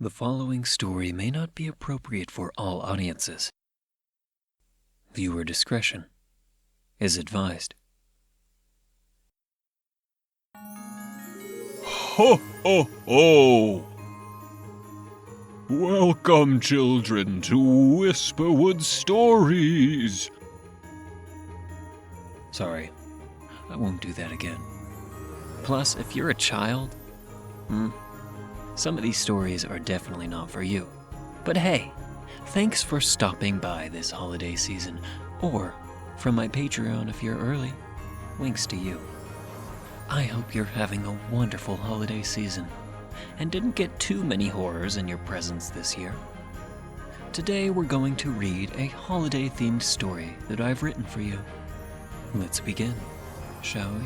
The following story may not be appropriate for all audiences. Viewer discretion is advised. Ho, ho, ho! Welcome, children, to Whisperwood Stories. Sorry, I won't do that again. Plus, if you're a child, some of these stories are definitely not for you. But hey, thanks for stopping by this holiday season, or from my Patreon if you're early. Winks to you. I hope you're having a wonderful holiday season and didn't get too many horrors in your presents this year. Today we're going to read a holiday-themed story that I've written for you. Let's begin, shall we?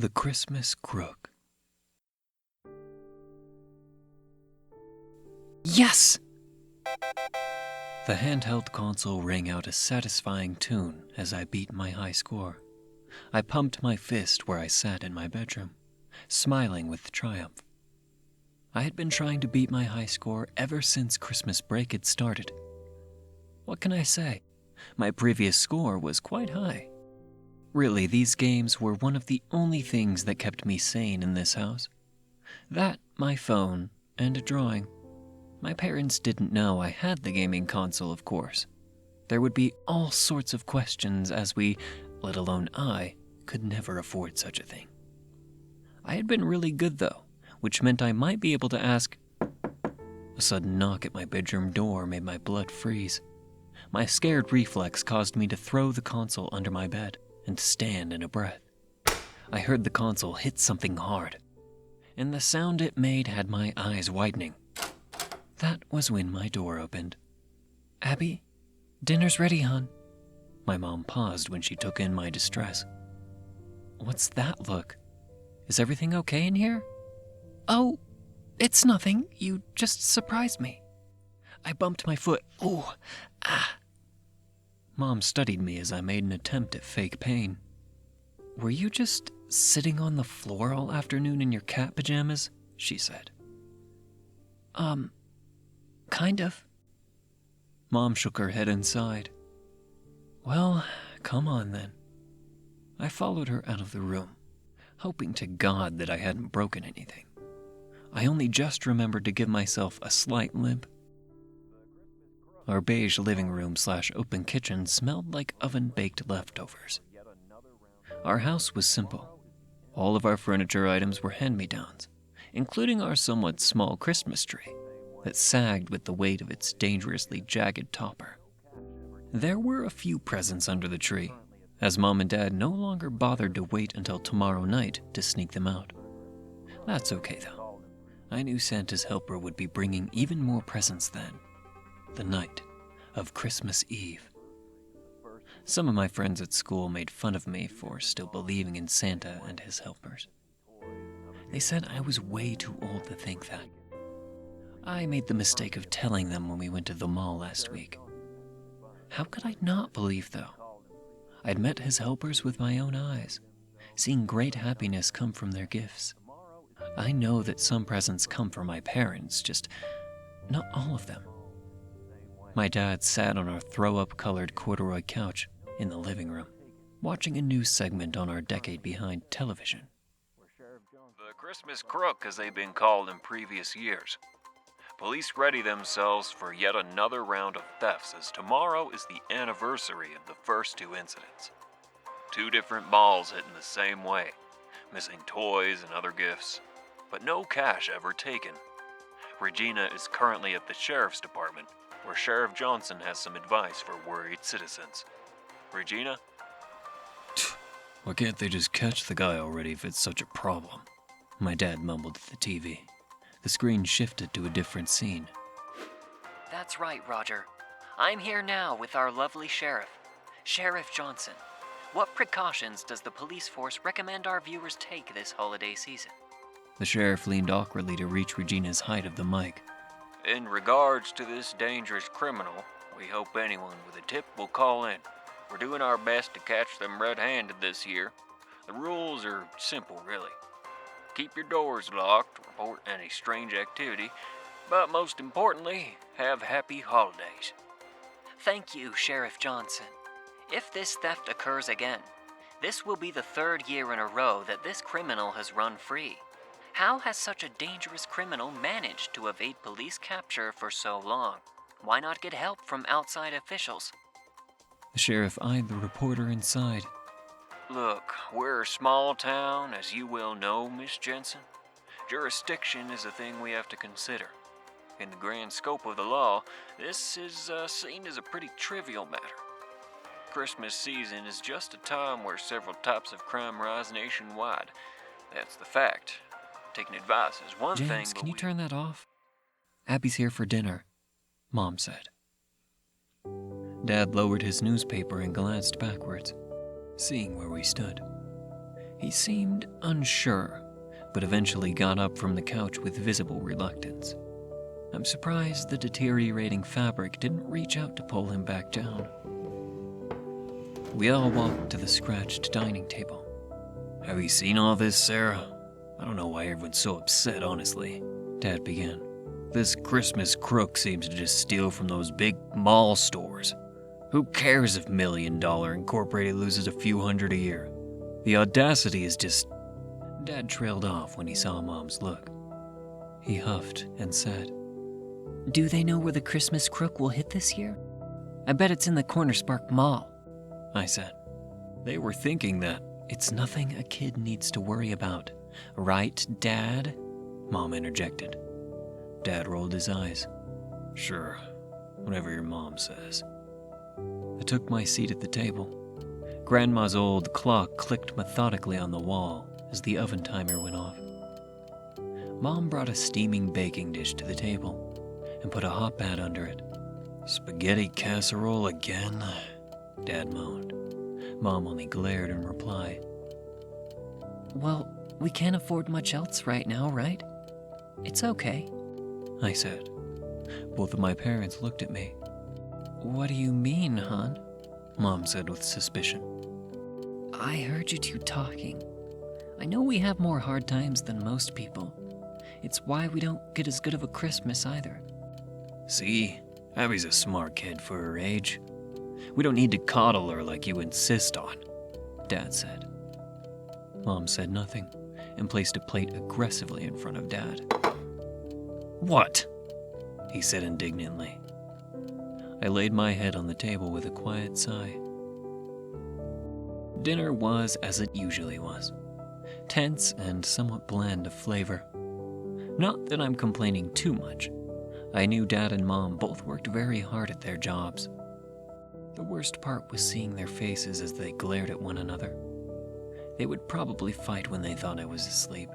The Christmas Crook. Yes! The handheld console rang out a satisfying tune as I beat my high score. I pumped my fist where I sat in my bedroom, smiling with triumph. I had been trying to beat my high score ever since Christmas break had started. What can I say? My previous score was quite high. Really, these games were one of the only things that kept me sane in this house. That, my phone, and a drawing. My parents didn't know I had the gaming console, of course. There would be all sorts of questions as we, let alone I, could never afford such a thing. I had been really good though, which meant I might be able to ask. A sudden knock at my bedroom door made my blood freeze. My scared reflex caused me to throw the console under my bed and stand in a breath. I heard the console hit something hard, and the sound it made had my eyes widening. That was when my door opened. "Abby, dinner's ready, hon." My mom paused when she took in my distress. "What's that look? Is everything okay in here?" "Oh, it's nothing. You just surprised me." I bumped my foot. Ooh, ah. Mom studied me as I made an attempt at fake pain. "Were you just sitting on the floor all afternoon in your cat pajamas?" she said. Kind of." Mom shook her head and sighed. "Well, come on then." I followed her out of the room, hoping to God that I hadn't broken anything. I only just remembered to give myself a slight limp. Our beige living room / open kitchen smelled like oven-baked leftovers. Our house was simple. All of our furniture items were hand-me-downs, including our somewhat small Christmas tree that sagged with the weight of its dangerously jagged topper. There were a few presents under the tree, as Mom and Dad no longer bothered to wait until tomorrow night to sneak them out. That's okay though. I knew Santa's helper would be bringing even more presents then, the night of Christmas Eve. Some of my friends at school made fun of me for still believing in Santa and his helpers. They said I was way too old to think that. I made the mistake of telling them when we went to the mall last week. How could I not believe, though? I'd met his helpers with my own eyes, seeing great happiness come from their gifts. I know that some presents come from my parents, just not all of them. My dad sat on our throw-up-colored corduroy couch in the living room, watching a news segment on our decade-behind television. The Christmas Crook, as they've been called in previous years. Police ready themselves for yet another round of thefts, as tomorrow is the anniversary of the first two incidents. 2 different malls hit in the same way, missing toys and other gifts, but no cash ever taken. Regina is currently at the sheriff's department, where Sheriff Johnson has some advice for worried citizens. Regina? Why can't they just catch the guy already if it's such a problem? My dad mumbled at the TV. The screen shifted to a different scene. "That's right, Roger. I'm here now with our lovely sheriff, Sheriff Johnson. What precautions does the police force recommend our viewers take this holiday season?" The sheriff leaned awkwardly to reach Regina's height of the mic. In regards to this dangerous criminal, We hope anyone with a tip will call in. We're doing our best to catch them red-handed this year. The rules are simple, really. Keep your doors locked, report any strange activity, but most importantly, have happy holidays. Thank you, Sheriff Johnson. If this theft occurs again, this will be the third year in a row that this criminal has run free. How has such a dangerous criminal managed to evade police capture for so long? Why not get help from outside officials? The sheriff eyed the reporter inside. Look, we're a small town, as you well know, Miss Jensen. Jurisdiction is a thing we have to consider. In the grand scope of the law, this is seen as a pretty trivial matter. Christmas season is just a time where several types of crime rise nationwide. That's the fact. Taking advice is one thing, James, but can you turn that off? Abby's here for dinner, Mom said. Dad lowered his newspaper and glanced backwards, seeing where we stood. He seemed unsure, but eventually got up from the couch with visible reluctance. I'm surprised the deteriorating fabric didn't reach out to pull him back down. We all walked to the scratched dining table. Have you seen all this, Sarah? I don't know why everyone's so upset, honestly. Dad began. This Christmas crook seems to just steal from those big mall stores. Who cares if $1 Million Incorporated loses a few hundred a year? The audacity is just... Dad trailed off when he saw Mom's look. He huffed and said, Do they know where the Christmas crook will hit this year? I bet it's in the Corner Spark Mall. I said. They were thinking that. It's nothing a kid needs to worry about. Right, Dad? Mom interjected. Dad rolled his eyes. Sure, whatever your mom says. I took my seat at the table. Grandma's old clock clicked methodically on the wall as the oven timer went off. Mom brought a steaming baking dish to the table and put a hot pad under it. Spaghetti casserole again? Dad moaned. Mom only glared in reply. Well, we can't afford much else right now, right? It's okay, I said. Both of my parents looked at me. What do you mean, hon? Mom said with suspicion. I heard you two talking. I know we have more hard times than most people. It's why we don't get as good of a Christmas either. See, Abby's a smart kid for her age. We don't need to coddle her like you insist on, Dad said. Mom said nothing and placed a plate aggressively in front of Dad. What? He said indignantly. I laid my head on the table with a quiet sigh. Dinner was as it usually was, tense and somewhat bland of flavor. Not that I'm complaining too much. I knew Dad and Mom both worked very hard at their jobs. The worst part was seeing their faces as they glared at one another. They would probably fight when they thought I was asleep.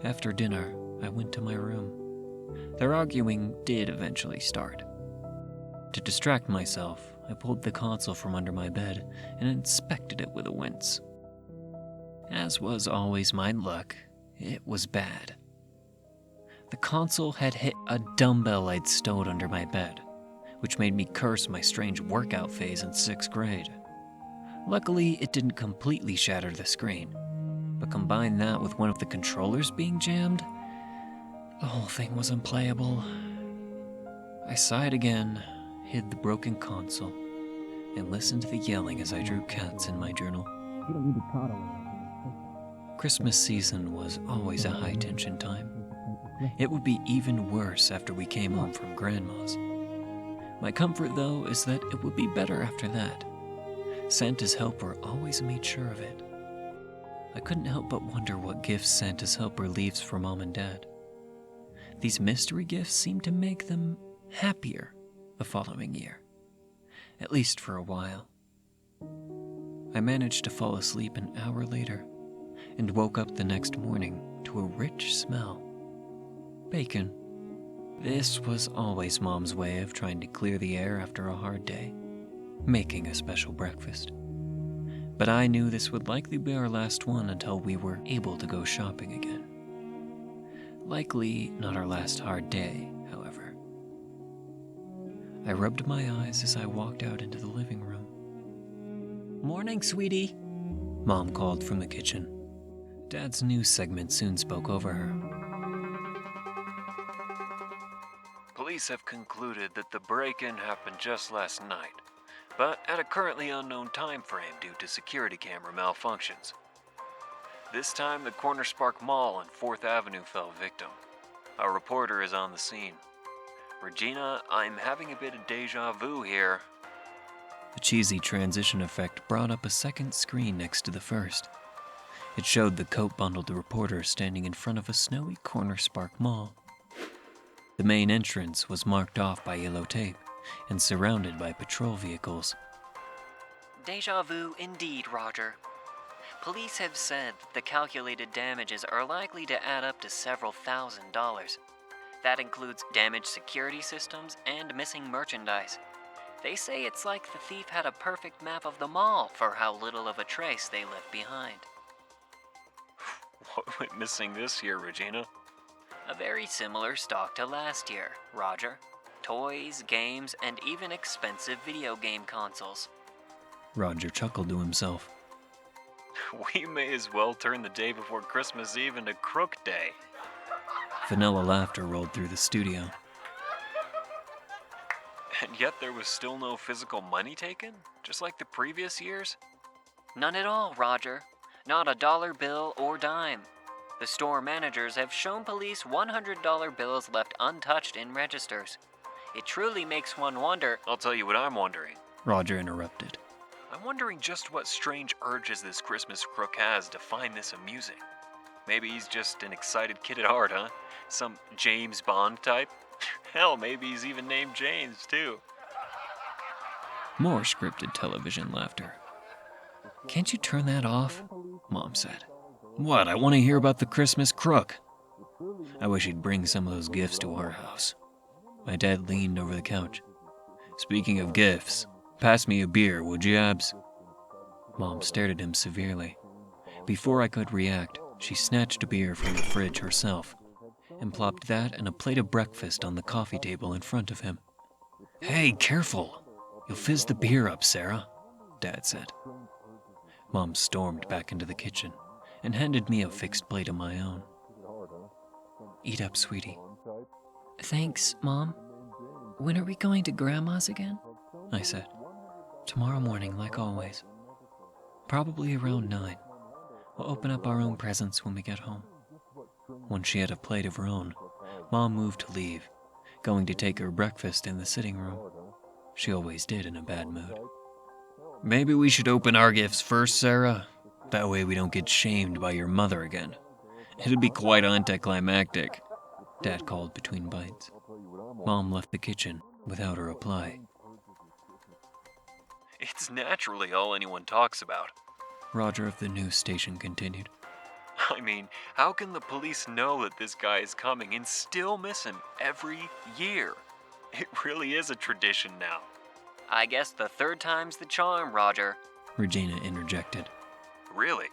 After dinner, I went to my room. Their arguing did eventually start. To distract myself, I pulled the console from under my bed and inspected it with a wince. As was always my luck, it was bad. The console had hit a dumbbell I'd stowed under my bed, which made me curse my strange workout phase in 6th grade. Luckily, it didn't completely shatter the screen, but combine that with one of the controllers being jammed, the whole thing was unplayable. I sighed again, hid the broken console, and listened to the yelling as I drew cats in my journal. You don't need to coddle. Christmas season was always a high-tension time. It would be even worse after we came home from Grandma's. My comfort, though, is that it would be better after that. Santa's helper always made sure of it. I couldn't help but wonder what gifts Santa's helper leaves for Mom and Dad. These mystery gifts seemed to make them happier the following year, at least for a while. I managed to fall asleep an hour later and woke up the next morning to a rich smell. Bacon. This was always Mom's way of trying to clear the air after a hard day, making a special breakfast. But I knew this would likely be our last one until we were able to go shopping again. Likely not our last hard day, however. I rubbed my eyes as I walked out into the living room. "Morning, sweetie," Mom called from the kitchen. Dad's news segment soon spoke over her. Police have concluded that the break-in happened just last night, but at a currently unknown time frame due to security camera malfunctions. This time, the Corner Spark Mall on 4th Avenue fell victim. Our reporter is on the scene. Regina, I'm having a bit of deja vu here. The cheesy transition effect brought up a second screen next to the first. It showed the coat-bundled reporter standing in front of a snowy Corner Spark Mall. The main entrance was marked off by yellow tape and surrounded by patrol vehicles. Deja vu indeed, Roger. Police have said the calculated damages are likely to add up to several $1,000s. That includes damaged security systems and missing merchandise. They say it's like the thief had a perfect map of the mall for how little of a trace they left behind. What went missing this year, Regina? A very similar stock to last year, Roger. Toys, games, and even expensive video game consoles. Roger chuckled to himself. We may as well turn the day before Christmas Eve into Crook Day. Vanilla laughter rolled through the studio. And yet there was still no physical money taken? Just like the previous years? None at all, Roger. Not a dollar bill or dime. The store managers have shown police $100 bills left untouched in registers. It truly makes one wonder. I'll tell you what I'm wondering. Roger interrupted. I'm wondering just what strange urges this Christmas crook has to find this amusing. Maybe he's just an excited kid at heart, huh? Some James Bond type? Hell, maybe he's even named James, too. More scripted television laughter. "Can't you turn that off?" Mom said. "What, I want to hear about the Christmas crook." I wish he'd bring some of those gifts to our house. My dad leaned over the couch. "Speaking of gifts, pass me a beer, would you, Abs?" Mom stared at him severely. Before I could react, she snatched a beer from the fridge herself and plopped that and a plate of breakfast on the coffee table in front of him. "Hey, careful! You'll fizz the beer up, Sarah," Dad said. Mom stormed back into the kitchen and handed me a fixed plate of my own. "Eat up, sweetie." "Thanks, Mom. When are we going to Grandma's again?" I said. "Tomorrow morning, like always. Probably around 9. We'll open up our own presents when we get home." Once she had a plate of her own, Mom moved to leave, going to take her breakfast in the sitting room. She always did in a bad mood. "Maybe we should open our gifts first, Sarah. That way we don't get shamed by your mother again. It'd be quite anticlimactic," Dad called between bites. Mom left the kitchen without a reply. It's naturally all anyone talks about. Roger of the news station continued. I mean, how can the police know that this guy is coming and still miss him every year? It really is a tradition now. I guess the third time's the charm, Roger. Regina interjected. Really?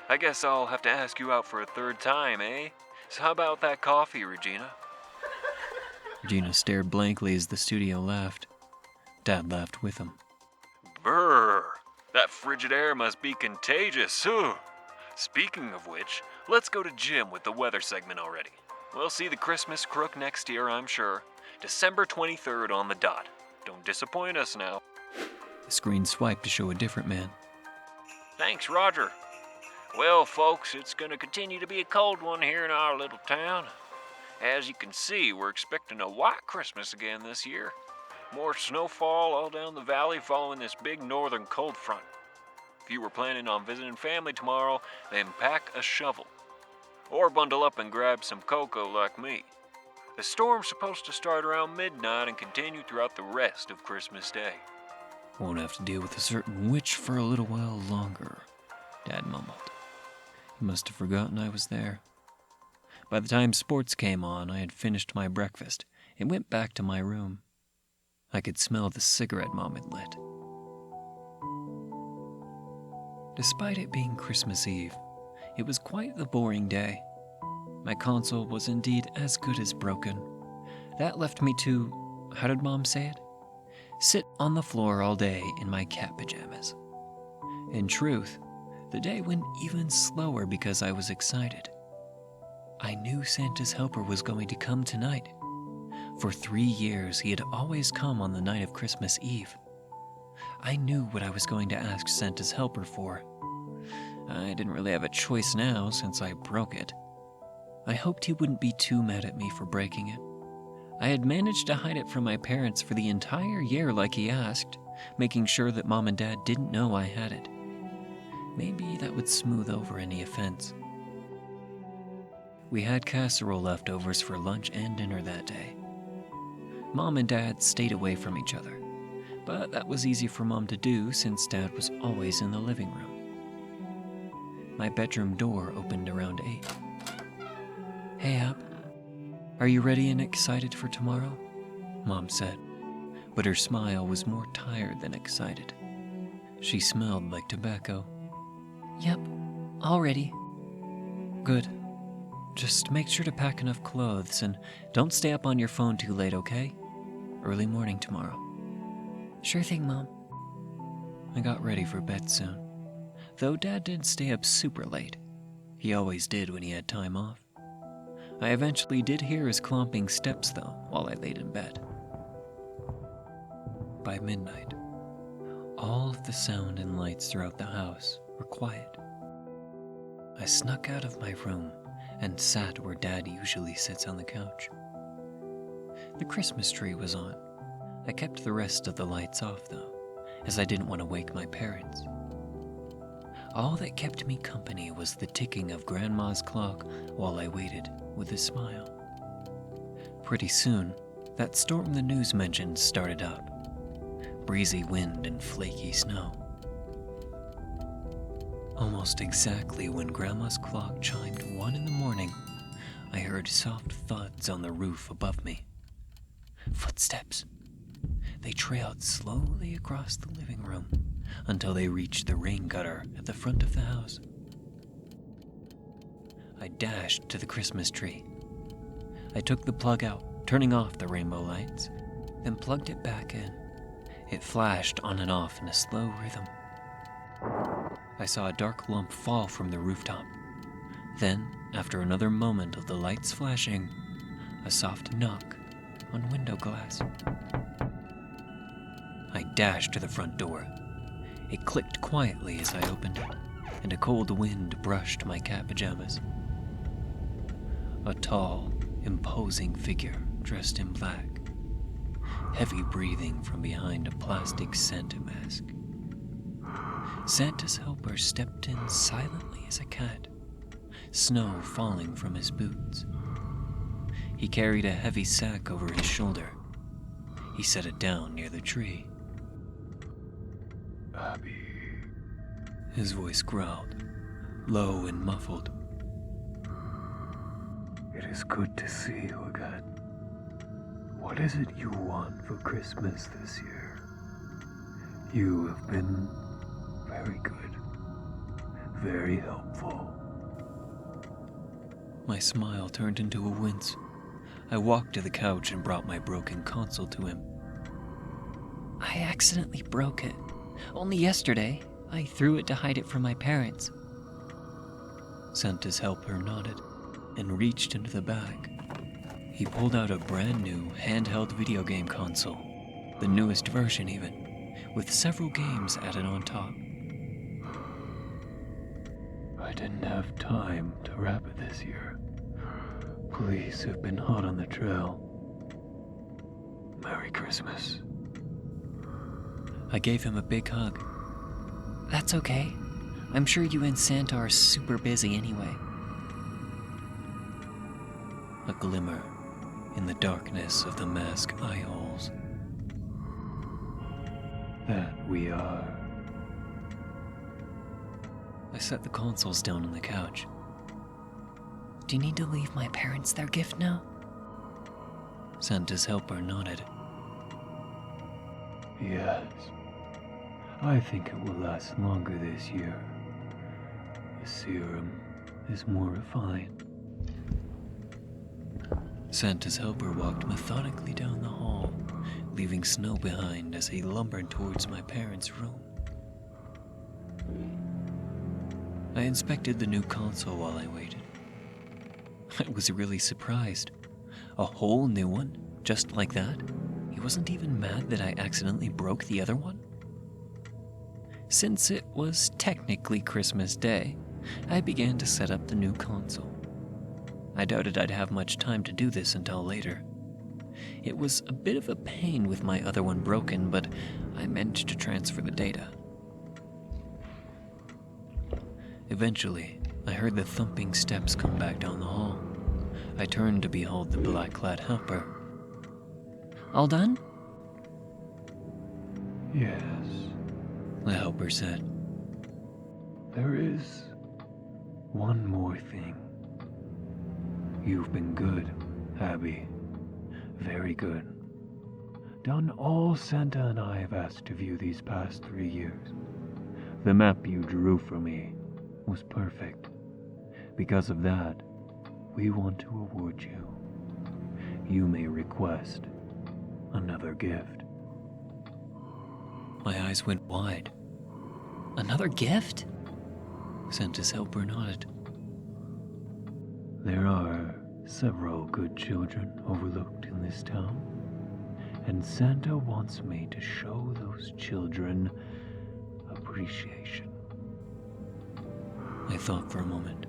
I guess I'll have to ask you out for a third time, eh? So how about that coffee, Regina? Regina stared blankly as the studio laughed. Dad laughed with him. Brr! That frigid air must be contagious. Ugh. Speaking of which, let's go to Jim with the weather segment already. We'll see the Christmas crook next year, I'm sure. December 23rd on the dot. Don't disappoint us now. The screen swiped to show a different man. Thanks, Roger. Well, folks, it's going to continue to be a cold one here in our little town. As you can see, we're expecting a white Christmas again this year. More snowfall all down the valley following this big northern cold front. If you were planning on visiting family tomorrow, then pack a shovel. Or bundle up and grab some cocoa like me. The storm's supposed to start around midnight and continue throughout the rest of Christmas Day. Won't have to deal with a certain witch for a little while longer, Dad mumbled. He must have forgotten I was there. By the time sports came on, I had finished my breakfast and went back to my room. I could smell the cigarette Mom had lit. Despite it being Christmas Eve, it was quite the boring day. My console was indeed as good as broken. That left me to, how did Mom say it? sit on the floor all day in my cat pajamas. In truth, the day went even slower because I was excited. I knew Santa's helper was going to come tonight. For 3 years, he had always come on the night of Christmas Eve. I knew what I was going to ask Santa's helper for. I didn't really have a choice now since I broke it. I hoped he wouldn't be too mad at me for breaking it. I had managed to hide it from my parents for the entire year like he asked, making sure that Mom and Dad didn't know I had it. Maybe that would smooth over any offense. We had casserole leftovers for lunch and dinner that day. Mom and Dad stayed away from each other, but that was easy for Mom to do since Dad was always in the living room. My bedroom door opened around 8. "Hey, Ab, are you ready and excited for tomorrow?" Mom said, but her smile was more tired than excited. She smelled like tobacco. "Yep, all ready." "Good. Just make sure to pack enough clothes and don't stay up on your phone too late, okay? Early morning tomorrow." "Sure thing, Mom." I got ready for bed soon, though Dad didn't stay up super late. He always did when he had time off. I eventually did hear his clomping steps, though, while I laid in bed. By midnight, all of the sound and lights throughout the house were quiet. I snuck out of my room and sat where Dad usually sits on the couch. The Christmas tree was on. I kept the rest of the lights off, though, as I didn't want to wake my parents. All that kept me company was the ticking of Grandma's clock while I waited with a smile. Pretty soon, that storm the news mentioned started up. Breezy wind and flaky snow. Almost exactly when Grandma's clock chimed 1 in the morning, I heard soft thuds on the roof above me. Footsteps. They trailed slowly across the living room until they reached the rain gutter at the front of the house. I dashed to the Christmas tree. I took the plug out, turning off the rainbow lights, then plugged it back in. It flashed on and off in a slow rhythm. I saw a dark lump fall from the rooftop. Then, after another moment of the lights flashing, a soft knock on window glass. I dashed to the front door. It clicked quietly as I opened it, and a cold wind brushed my cat pajamas. A tall, imposing figure dressed in black, heavy breathing from behind a plastic Santa mask. Santa's helper stepped in silently as a cat, snow falling from his boots. He carried a heavy sack over his shoulder. He set it down near the tree. Abby. His voice growled, low and muffled. It is good to see you again. What is it you want for Christmas this year? You have been very good, very helpful. My smile turned into a wince. I walked to the couch and brought my broken console to him. "I accidentally broke it. Only yesterday. I threw it to hide it from my parents." Santa's helper nodded and reached into the bag. He pulled out a brand new handheld video game console, the newest version even, with several games added on top. I didn't have time to wrap it this year. Police have been hot on the trail. Merry Christmas. I gave him a big hug. That's okay. I'm sure you and Santa are super busy anyway. A glimmer in the darkness of the mask eye holes. That we are. I set the consoles down on the couch. Do you need to leave my parents their gift now? Santa's helper nodded. Yes. I think it will last longer this year. The serum is more refined. Santa's helper walked methodically down the hall, leaving snow behind as he lumbered towards my parents' room. I inspected the new console while I waited. I was really surprised. A whole new one, just like that. He wasn't even mad that I accidentally broke the other one. Since it was technically Christmas Day, I began to set up the new console. I doubted I'd have much time to do this until later. It was a bit of a pain with my other one broken, but I managed to transfer the data. Eventually, I heard the thumping steps come back down the hall. I turned to behold the black-clad helper. "All done?" Yes, the helper said. there is one more thing. You've been good, Abby. Very good. Done all Santa and I have asked of you these past 3 years. The map you drew for me was perfect. Because of that, we want to award you. You may request another gift. My eyes went wide. "Another gift?" Santa's helper nodded. There are several good children overlooked in this town, and Santa wants me to show those children appreciation. I thought for a moment.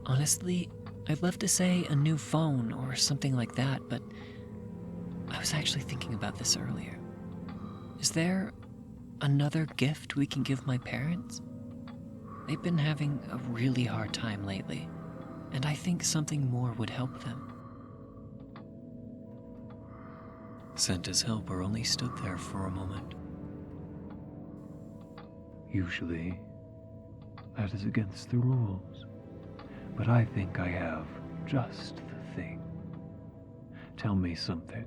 Honestly, I'd love to say a new phone or something like that, but I was actually thinking about this earlier. Is there another gift we can give my parents? They've been having a really hard time lately, and I think something more would help them. Santa's helper only stood there for a moment. Usually, that is against the rules, but I think I have just the thing. Tell me something,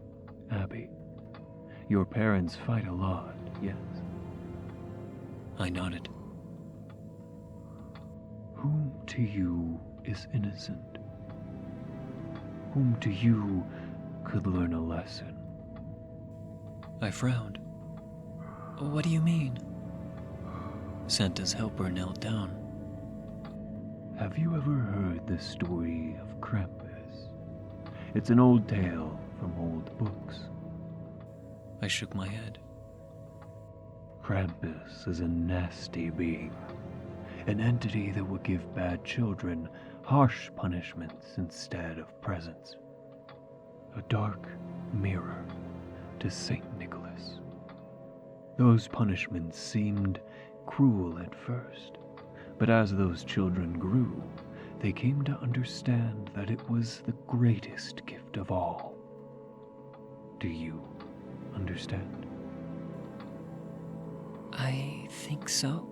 Abby. Your parents fight a lot, yes? I nodded. Whom to you is innocent? Whom to you could learn a lesson? I frowned. What do you mean? Santa's helper knelt down. Have you ever heard the story of Krampus? It's an old tale from old books. I shook my head. Krampus is a nasty being, an entity that will give bad children harsh punishments instead of presents. A dark mirror to St. Nicholas. Those punishments seemed cruel at first, but as those children grew, they came to understand that it was the greatest gift of all. Do you understand? I think so.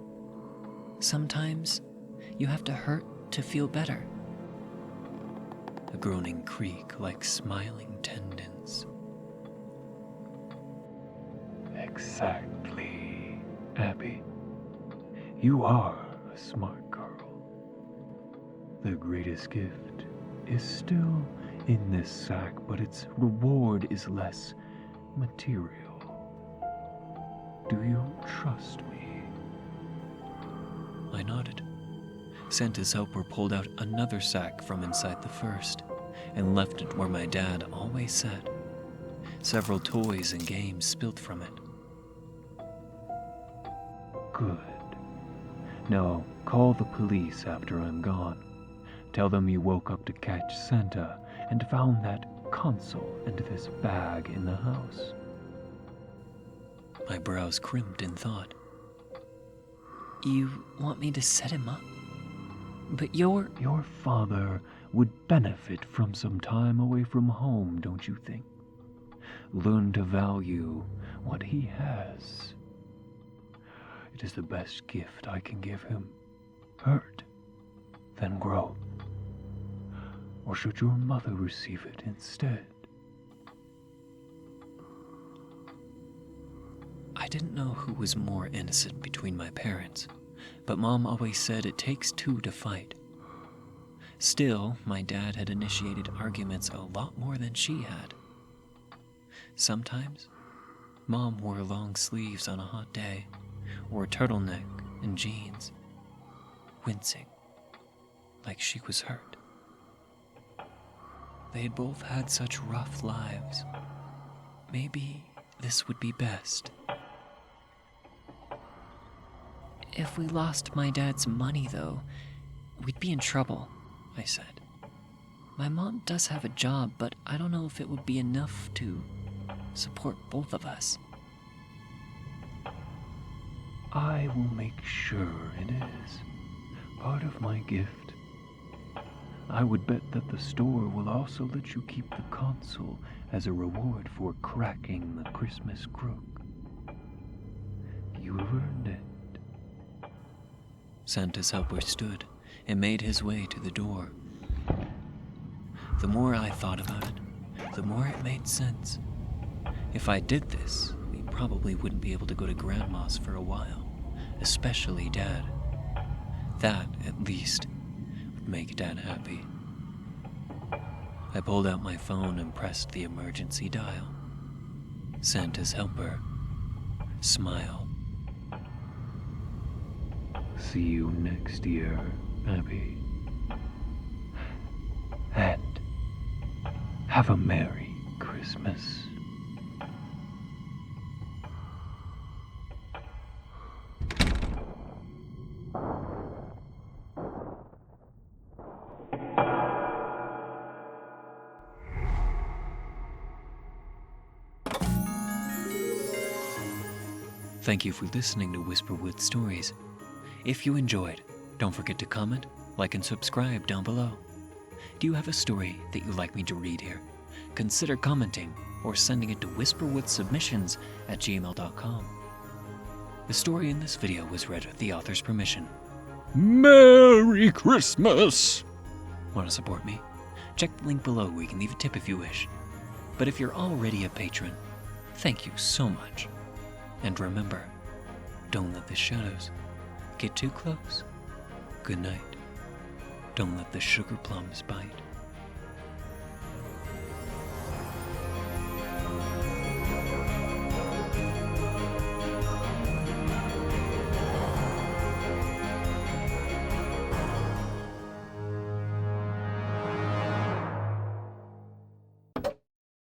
Sometimes you have to hurt to feel better. A groaning creak like smiling tendons. Exactly, Abby. You are a smart girl. The greatest gift is still in this sack, but its reward is less material. Do you trust me? I nodded. Santa's helper pulled out another sack from inside the first and left it where my dad always sat. Several toys and games spilled from it. Good. Now call the police after I'm gone. Tell them you woke up to catch Santa and found that console and this bag in the house. My brows crimped in thought. You want me to set him up? But Your father would benefit from some time away from home, don't you think? Learn to value what he has. It is the best gift I can give him. Hurt, then grow. Or should your mother receive it instead? I didn't know who was more innocent between my parents, but Mom always said it takes two to fight. Still, my dad had initiated arguments a lot more than she had. Sometimes, Mom wore long sleeves on a hot day, or a turtleneck and jeans, wincing like she was hurt. They had both had such rough lives. Maybe this would be best. If we lost my dad's money, though, we'd be in trouble, I said. My mom does have a job, but I don't know if it would be enough to support both of us. I will make sure it is. Part of my gift. I would bet that the store will also let you keep the console as a reward for cracking the Christmas crook. You have earned it. Santa's helper stood and made his way to the door. The more I thought about it, the more it made sense. If I did this, we probably wouldn't be able to go to Grandma's for a while, especially Dad. That, at least, would make Dad happy. I pulled out my phone and pressed the emergency dial. Santa's helper smiled. See you next year, Abby. And have a Merry Christmas. Thank you for listening to Whisperwood Stories. If you enjoyed, don't forget to comment, like, and subscribe down below. Do you have a story that you'd like me to read here? Consider commenting or sending it to whisperwoodsubmissions@gmail.com. The story in this video was read with the author's permission. Merry Christmas! Want to support me? Check the link below where you can leave a tip if you wish. But if you're already a patron, thank you so much. And remember, don't let the shadows get too close. Good night. Don't let the sugar plums bite.